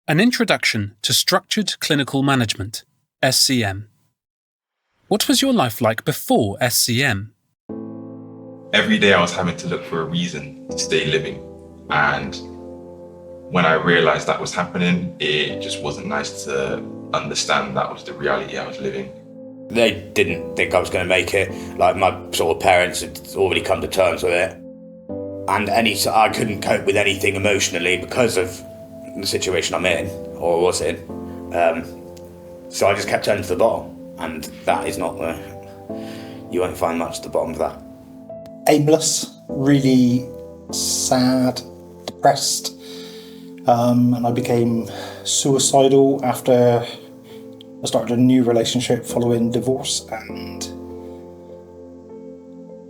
An Introduction to Structured Clinical Management, SCM. What was your life like before SCM? Every day I was having to look for a reason to stay living. And when I realized that was happening, it just wasn't nice to understand that was the reality I was living. They didn't think I was going to make it. Like, my sort of parents had already come to terms with it. And I couldn't cope with anything emotionally because of the situation I'm in, or was in. So I just kept turning to the bottom, and that is not you won't find much at the bottom of that. Aimless, really sad, depressed, and I became suicidal after I started a new relationship following divorce, and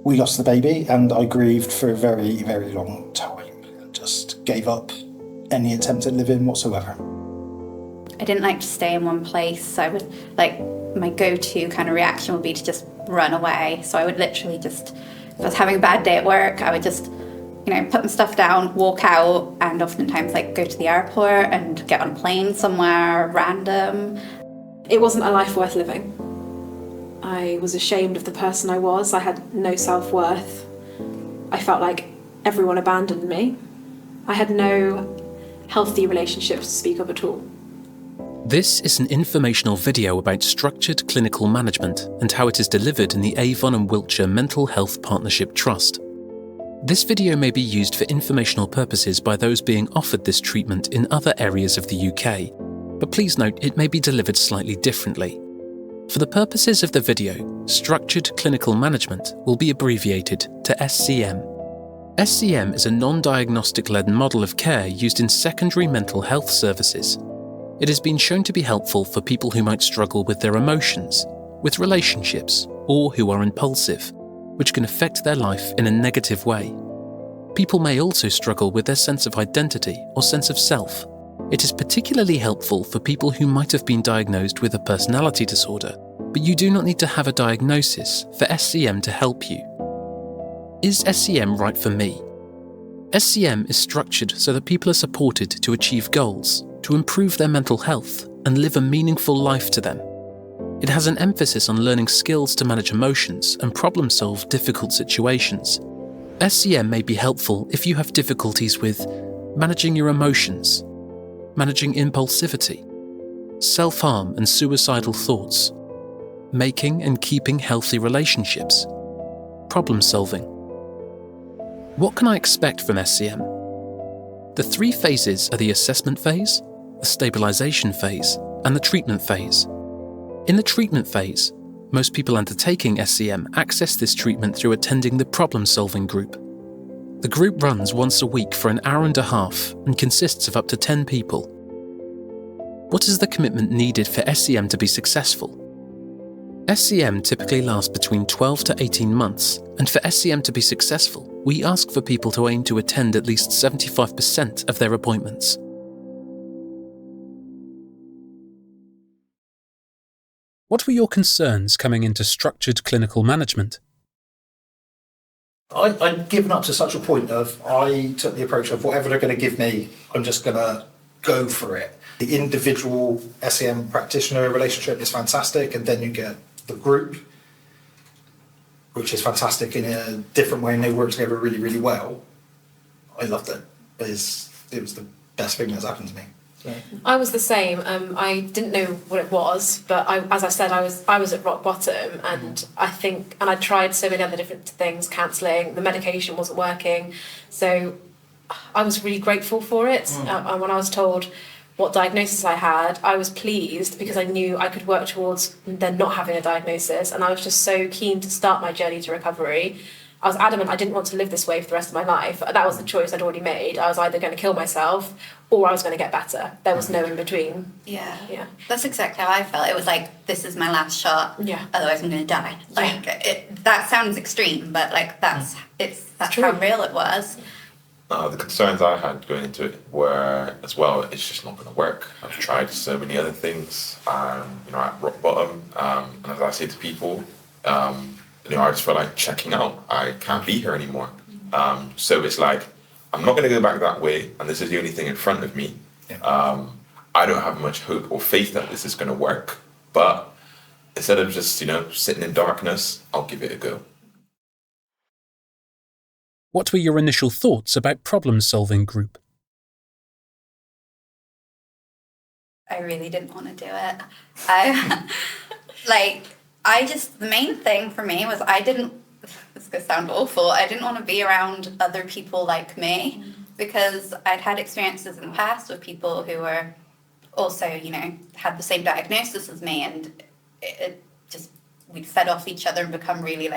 we lost the baby, and I grieved for a very, very long time and just gave up any attempt at living whatsoever. I didn't like to stay in one place. I would, my go-to kind of reaction would be to just run away. So I would literally just, if I was having a bad day at work, I would just, put my stuff down, walk out, and oftentimes go to the airport and get on a plane somewhere random. It wasn't a life worth living. I was ashamed of the person I was. I had no self-worth. I felt like everyone abandoned me. I had no healthy relationships to speak of at all. This is an informational video about structured clinical management and how it is delivered in the Avon and Wiltshire Mental Health Partnership Trust. This video may be used for informational purposes by those being offered this treatment in other areas of the UK, but please note it may be delivered slightly differently. For the purposes of the video, structured clinical management will be abbreviated to SCM. SCM is a non-diagnostic-led model of care used in secondary mental health services. It has been shown to be helpful for people who might struggle with their emotions, with relationships, or who are impulsive, which can affect their life in a negative way. People may also struggle with their sense of identity or sense of self. It is particularly helpful for people who might have been diagnosed with a personality disorder, but you do not need to have a diagnosis for SCM to help you. Is SCM right for me? SCM is structured so that people are supported to achieve goals, to improve their mental health, and live a meaningful life to them. It has an emphasis on learning skills to manage emotions and problem-solve difficult situations. SCM may be helpful if you have difficulties with managing your emotions, managing impulsivity, self-harm and suicidal thoughts, making and keeping healthy relationships, problem-solving. What can I expect from SCM? The 3 phases are the assessment phase, the stabilisation phase, and the treatment phase. In the treatment phase, most people undertaking SCM access this treatment through attending the problem-solving group. The group runs once a week for an hour and a half and consists of up to 10 people. What is the commitment needed for SCM to be successful? SCM typically lasts between 12 to 18 months, and for SCM to be successful, we ask for people to aim to attend at least 75% of their appointments. What were your concerns coming into structured clinical management? I'd given up to such a point of I took the approach of whatever they're going to give me, I'm just going to go for it. The individual SCM practitioner relationship is fantastic, and then you get the group, which is fantastic in a different way, and they work together really, really well. I loved it. It was the best thing that's happened to me. So. I was the same. I didn't know what it was, but as I said, I was at rock bottom, and I tried so many other different things, counselling, the medication wasn't working, so I was really grateful for it. And when I was told what diagnosis I had, I was pleased because I knew I could work towards then not having a diagnosis, and I was just so keen to start my journey to recovery. I was adamant I didn't want to live this way for the rest of my life. That was the choice I'd already made. I was either going to kill myself or I was going to get better. There was no in between. Yeah. That's exactly how I felt. It was like, this is my last shot. Yeah. Otherwise I'm going to die. That sounds extreme, but that's how real it was. The concerns I had going into it were, as well, it's just not going to work. I've tried so many other things, at rock bottom, and as I say to people, I just feel like checking out. I can't be here anymore. So it's like, I'm not going to go back that way, and this is the only thing in front of me. I don't have much hope or faith that this is going to work, but instead of just, sitting in darkness, I'll give it a go. What were your initial thoughts about problem-solving group? I really didn't want to do it. The main thing for me was this could sound awful, I didn't want to be around other people like me, because I'd had experiences in the past with people who were also, had the same diagnosis as me, and we'd fed off each other and become really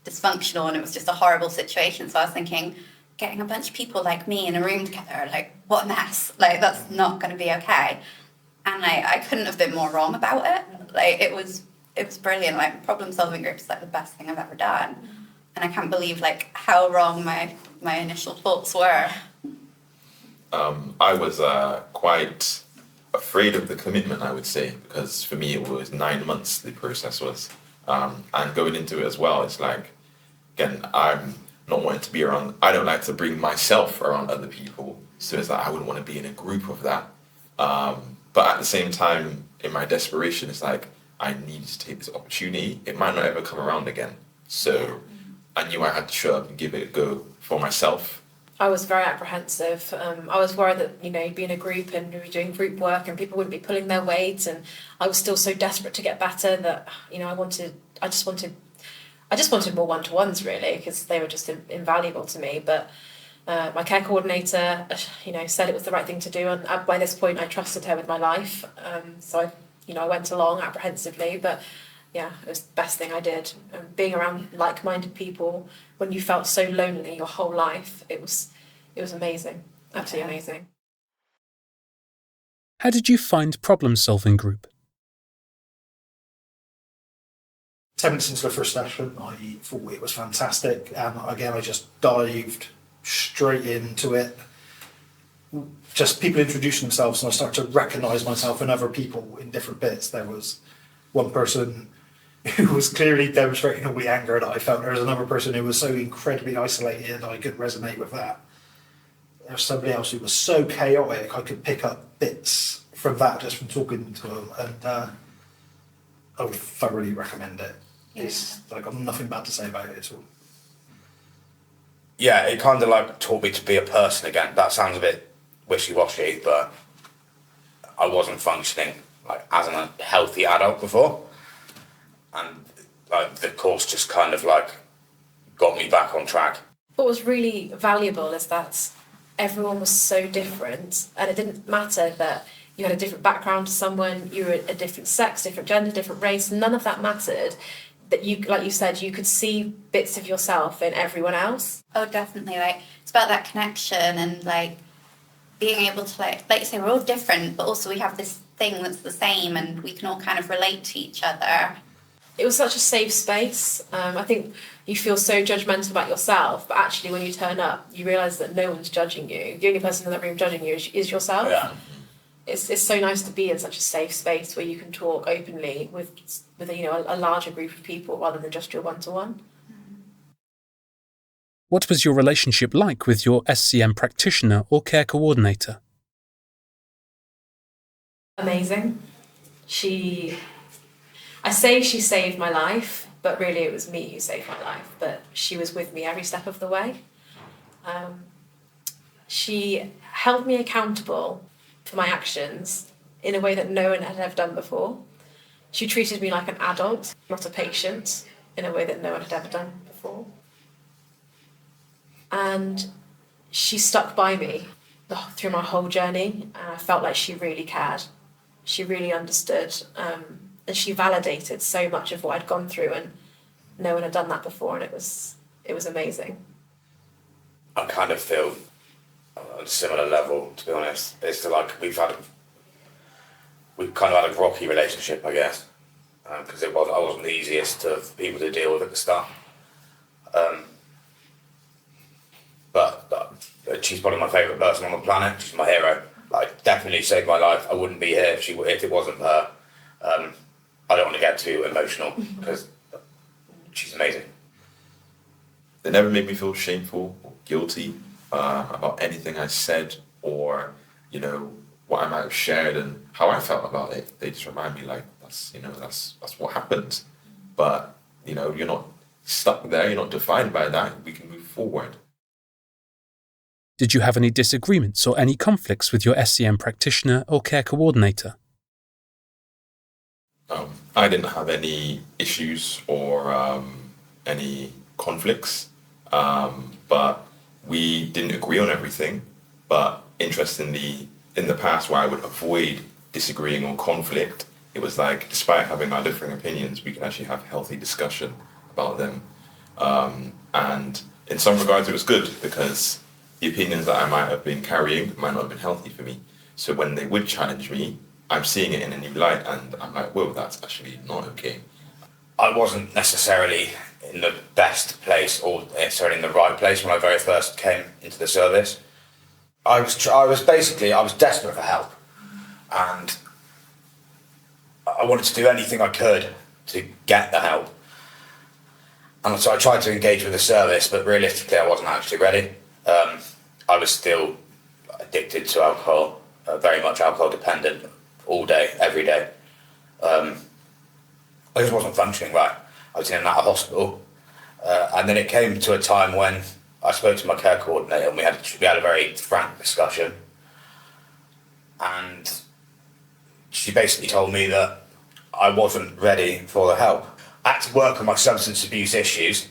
dysfunctional, and it was just a horrible situation. So I was thinking, getting a bunch of people like me in a room together, what a mess. That's not going to be okay. And I couldn't have been more wrong about it. It was brilliant. Problem-solving groups is the best thing I've ever done. And I can't believe how wrong my initial thoughts were. I was quite afraid of the commitment, I would say, because for me it was 9 months the process was. And going into it as well, it's again, I'm not wanting to be around, I don't like to bring myself around other people. So it's I wouldn't want to be in a group of that. But at the same time, in my desperation, it's I need to take this opportunity. It might not ever come around again. So I knew I had to show up and give it a go for myself. I was very apprehensive. I was worried that, you'd be in a group and you'd be doing group work and people wouldn't be pulling their weight. And I was still so desperate to get better that, I just wanted more one-to-ones really, because they were just invaluable to me. But my care coordinator, said it was the right thing to do. And by this point, I trusted her with my life. So I went along apprehensively, but yeah, it was the best thing I did. Being around like-minded people when you felt so lonely your whole life, it was amazing, absolutely amazing. How did you find problem-solving group? 10 minutes into the first session, I thought it was fantastic, and again, I just dived straight into it. Just people introducing themselves, and I started to recognise myself in other people in different bits. There was one person who was clearly demonstrating all the anger that I felt. There was another person who was so incredibly isolated that I could resonate with that. There was somebody else who was so chaotic I could pick up bits from that just from talking to them, and I would thoroughly recommend it. Yeah. It's I've nothing bad to say about it at all. Yeah, it kind of taught me to be a person again. That sounds a bit wishy-washy, but I wasn't functioning as a healthy adult before, and the course just kind of got me back on track. What was really valuable is that everyone was so different, and it didn't matter that you had a different background to someone, you were a different sex, different gender, different race. None of that mattered. That you, like you said, you could see bits of yourself in everyone else. Oh, definitely. It's about that connection and being able to like you say, we're all different, but also we have this thing that's the same, and we can all kind of relate to each other. It was such a safe space. I think you feel so judgmental about yourself, but actually when you turn up, you realise that no one's judging you. The only person in that room judging you is yourself. Yeah. It's so nice to be in such a safe space where you can talk openly with a larger group of people rather than just your one-to-one. What was your relationship like with your SCM practitioner or care coordinator? Amazing. I say she saved my life, but really it was me who saved my life. But she was with me every step of the way. She held me accountable for my actions in a way that no one had ever done before. She treated me like an adult, not a patient, in a way that no one had ever done before. And she stuck by me through my whole journey, and I felt like she really cared. She really understood, and she validated so much of what I'd gone through, and no one had done that before, and it was amazing. I kind of feel on a similar level, to be honest. It's we've kind of had a rocky relationship, I guess, because I wasn't the easiest of people to deal with at the start. But she's probably my favourite person on the planet. She's my hero. Definitely saved my life. I wouldn't be here if it wasn't her. I don't want to get too emotional because she's amazing. They never made me feel shameful or guilty about anything I said or, what I might have shared and how I felt about it. They just remind me like, that's what happened. But, you're not stuck there, you're not defined by that, we can move forward. Did you have any disagreements or any conflicts with your SEM practitioner or care coordinator? I didn't have any issues or any conflicts, but we didn't agree on everything. But interestingly, in the past where I would avoid disagreeing or conflict, it was like, despite having our differing opinions, we can actually have healthy discussion about them. And in some regards, it was good because the opinions that I might have been carrying might not have been healthy for me. So when they would challenge me, I'm seeing it in a new light and I'm like, whoa, that's actually not okay. I wasn't necessarily in the best place or necessarily in the right place when I very first came into the service. I was desperate for help, and I wanted to do anything I could to get the help. And so I tried to engage with the service, but realistically I wasn't actually ready. I was still addicted to alcohol, very much alcohol dependent, all day, every day. I just wasn't functioning right. I was in and out of hospital. And then it came to a time when I spoke to my care coordinator and we had a very frank discussion. And she basically told me that I wasn't ready for the help. I had to work on my substance abuse issues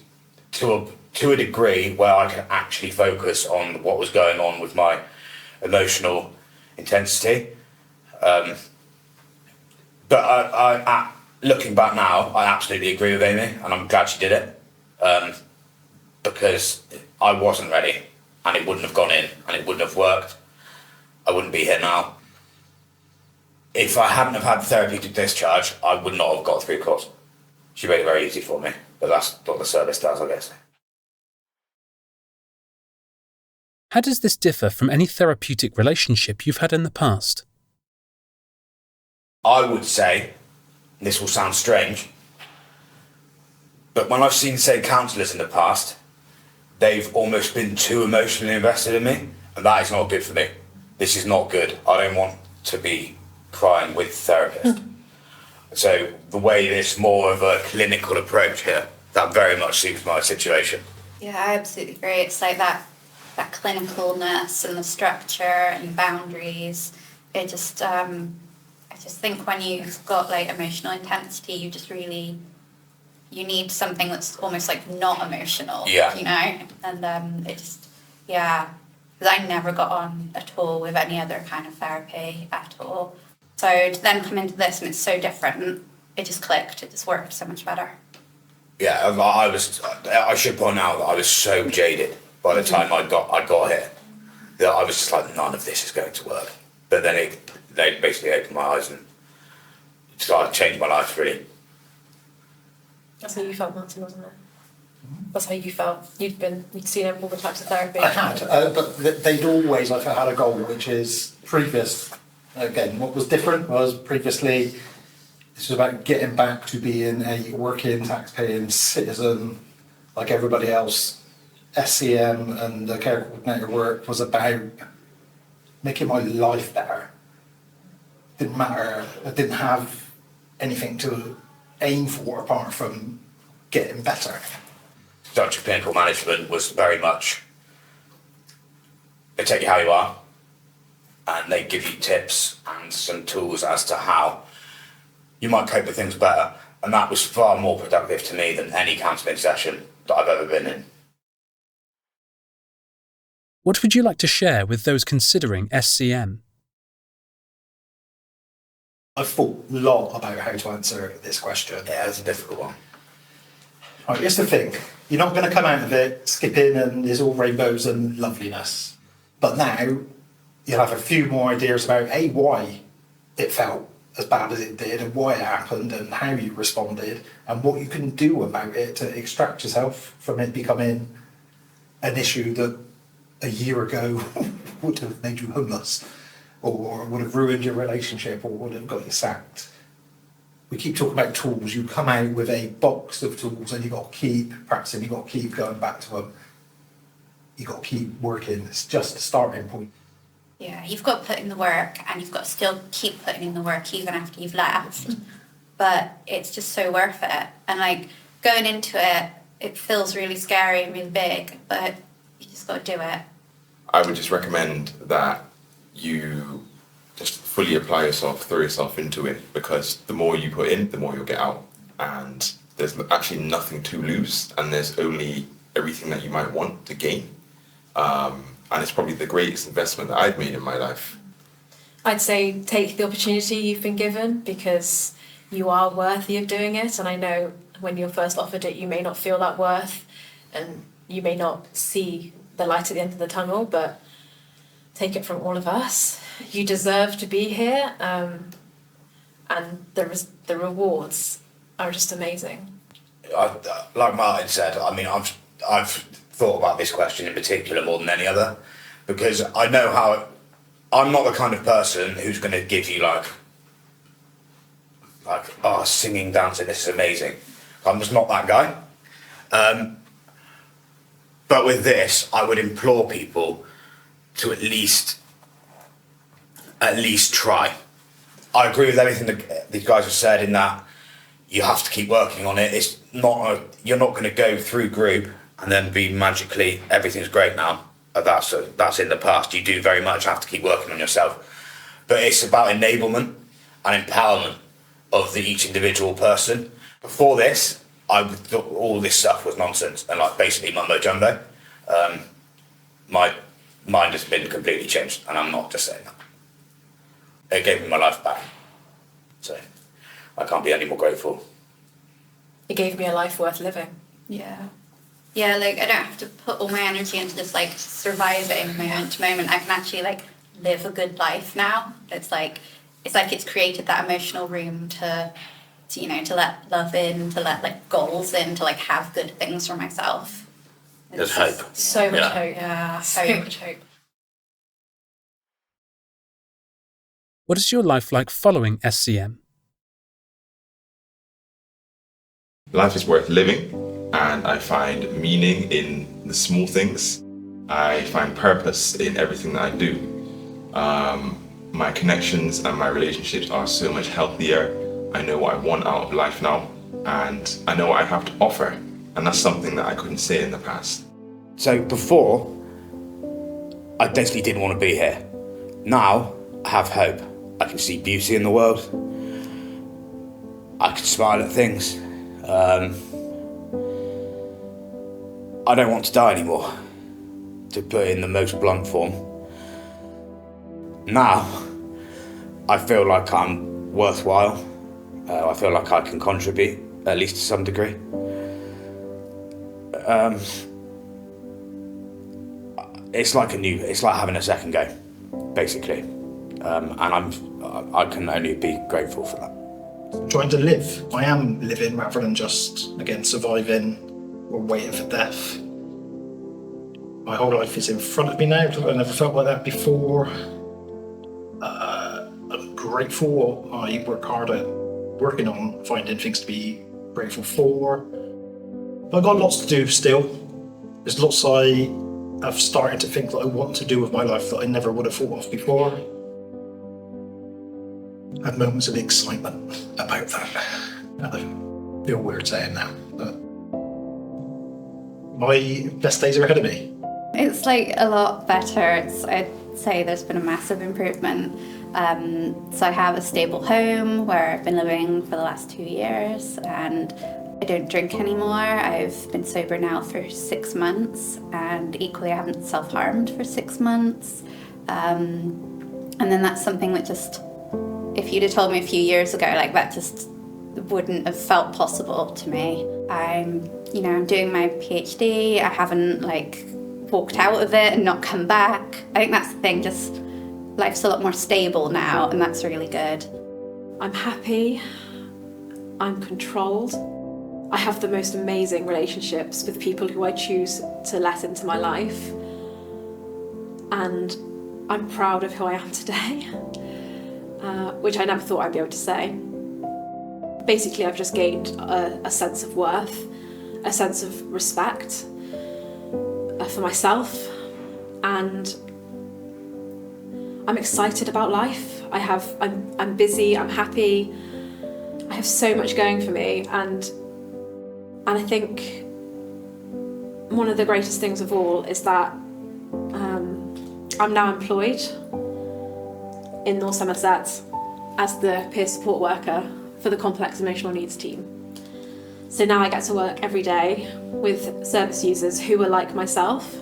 to a degree where I could actually focus on what was going on with my emotional intensity. But I, looking back now, I absolutely agree with Amy, and I'm glad she did it, because I wasn't ready, and it wouldn't have gone in, and it wouldn't have worked. I wouldn't be here now. If I hadn't have had the therapeutic discharge, I would not have got through course. She made it very easy for me, but that's what the service does, I guess. How does this differ from any therapeutic relationship you've had in the past? I would say, and this will sound strange, but when I've seen, say, counsellors in the past, they've almost been too emotionally invested in me, and that is not good for me. This is not good. I don't want to be crying with therapists. So the way there's more of a clinical approach here, that very much suits my situation. Yeah, I absolutely agree. It's like that clinicalness and the structure and boundaries. I just think when you've got like emotional intensity, you need something that's almost like not emotional. Yeah. And because I never got on at all with any other kind of therapy at all. So to then come into this and it's so different, it just clicked. It just worked so much better. Yeah, I should point out that I was so jaded by the time I got here that I was just like, none of this is going to work. But then they basically opened my eyes and started changing my life, really. That's how you felt, Martin, wasn't it? That's how you felt. You'd seen all the types of therapy. I had, but they'd always, I've had a goal, which is previous. Again, what was different was previously, this was about getting back to being a working, tax-paying citizen like everybody else. SCM and the care coordinator work was about making my life better. Didn't matter, I didn't have anything to aim for apart from getting better. Structured clinical management was very much, they take you how you are and they give you tips and some tools as to how you might cope with things better, and that was far more productive to me than any counselling session that I've ever been in. What would you like to share with those considering SCM? I've thought a lot about how to answer this question. Yeah, it's a difficult one. Right, here's the thing. You're not going to come out of it skipping and there's all rainbows and loveliness. But now you'll have a few more ideas about why it felt as bad as it did and why it happened and how you responded and what you can do about it to extract yourself from it becoming an issue that a year ago would have made you homeless or would have ruined your relationship or would have got you sacked. We keep talking about tools. You come out with a box of tools and you've got to keep practicing, you've got to keep going back to them. You've got to keep working. It's just a starting point. Yeah, you've got to put in the work, and you've got to still keep putting in the work even after you've left. But it's just so worth it. And like going into it, it feels really scary and really big, but you just got to do it. I would just recommend that you just fully apply yourself, throw yourself into it, because the more you put in, the more you'll get out. And there's actually nothing to lose, and there's only everything that you might want to gain. And it's probably the greatest investment that I've made in my life. I'd say take the opportunity you've been given, because you are worthy of doing it. And I know when you're first offered it, you may not feel that worth and you may not see the light at the end of the tunnel, but take it from all of us. You deserve to be here, and the rewards are just amazing. Like Martin said, I mean, I've thought about this question in particular more than any other, because I know how I'm not the kind of person who's going to give you like singing, dancing, this is amazing. I'm just not that guy. But with this, I would implore people to at least try. I agree with everything that these guys have said in that you have to keep working on it. It's not you're not going to go through group and then be magically everything's great now. That's in the past. You do very much have to keep working on yourself. But it's about enablement and empowerment of each individual person. Before this, I thought all this stuff was nonsense and like basically mumbo jumbo. My mind has been completely changed, and I'm not just saying that. It gave me my life back, so I can't be any more grateful. It gave me a life worth living. Yeah. Yeah, like I don't have to put all my energy into just like surviving moment to moment. I can actually like live a good life now. It's like it's created that emotional room to let love in, to let like goals in, to like have good things for myself. There's hope. So much Yeah. hope. Yeah, So much hope. What is your life like following SCM? Life is worth living, and I find meaning in the small things. I find purpose in everything that I do. My connections and my relationships are so much healthier. I know what I want out of life now, and I know what I have to offer, and that's something that I couldn't say in the past. So before, I basically didn't want to be here. Now, I have hope. I can see beauty in the world. I can smile at things. I don't want to die anymore, to put it in the most blunt form. Now, I feel like I'm worthwhile. I feel like I can contribute, at least to some degree. It's like having a second go, basically. And I can only be grateful for that. Trying to live. I am living rather than just, again, surviving or waiting for death. My whole life is in front of me now. I never felt like that before. I'm grateful. I work hard at working on finding things to be grateful for. But I've got lots to do still. There's lots I have started to think that I want to do with my life that I never would have thought of before. I have moments of excitement about that. I feel weird saying that, but my best days are ahead of me. It's like a lot better. I'd say there's been a massive improvement. So I have a stable home where I've been living for the last 2 years, and I don't drink anymore. I've been sober now for 6 months, and equally I haven't self-harmed for 6 months. And then that's something that just, if you'd have told me a few years ago, like that just wouldn't have felt possible to me. I'm doing my PhD. I haven't walked out of it and not come back. I think that's the thing, just life's a lot more stable now, and that's really good. I'm happy. I'm controlled. I have the most amazing relationships with people who I choose to let into my life. And I'm proud of who I am today, which I never thought I'd be able to say. Basically, I've just gained a sense of worth, a sense of respect for myself, and I'm excited about life. I'm busy, I'm happy. I have so much going for me, and I think one of the greatest things of all is that I'm now employed in North Somerset as the peer support worker for the complex emotional needs team. So now I get to work every day with service users who are like myself,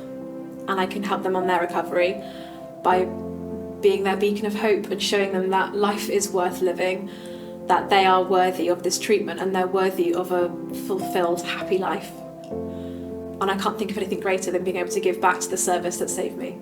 and I can help them on their recovery by being their beacon of hope and showing them that life is worth living, that they are worthy of this treatment and they're worthy of a fulfilled, happy life. And I can't think of anything greater than being able to give back to the service that saved me.